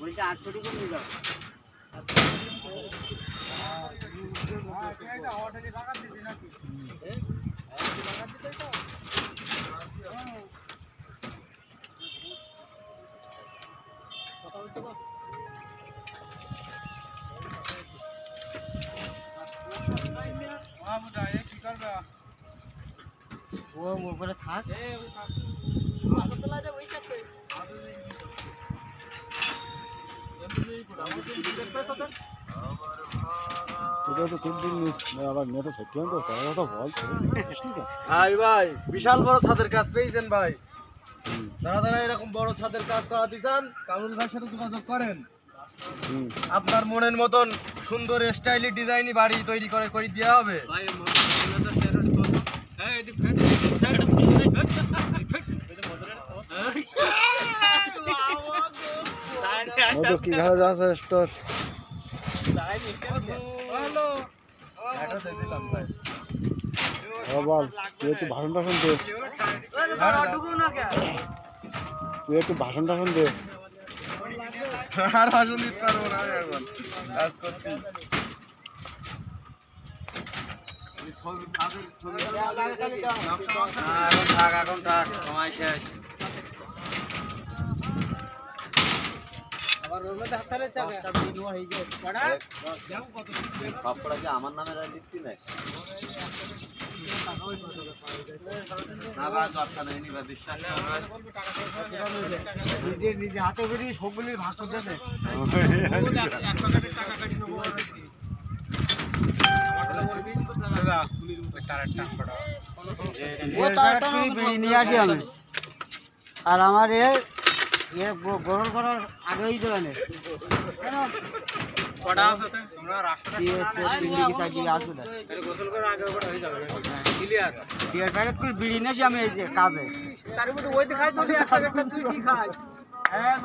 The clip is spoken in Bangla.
বলছে 800 টাকা নিয়ে যাও। ও উপরে থাক। ভাই ভাই বিশাল বড় ছাদের কাজ পেয়েছেন ভাই। যারা যারা এরকম বড় ছাদের কাজ করাতে চান কামরুল ভাইয়ের সাথে যোগাযোগ করেন। আপনার মনের মতন সুন্দর স্টাইলি ডিজাইনি বাড়ি তৈরি করে দেওয়া হবে। কি ঘরে যাচ্ছে স্টোর বল, তুই একটু ভাষণ টাষণ দে, তুই একটু ভাষণ টাষণ দে। আর ভাষণ দিতে পারবো না এখন কাজ করতে। এখন থাক সময় শেষ। আমার নামে লিখতি নাই নিজে হাতে করে সবগুলির ভাগ করতে দেয়। নিয়ে আসি আমি, আর আমার গ্রহণ করার আগেই দেবেন বিড়ি নিয়েছি আমি এই যে কাজে তার মধ্যে ওই দেখাই তো তুই কি খাই। হ্যাঁ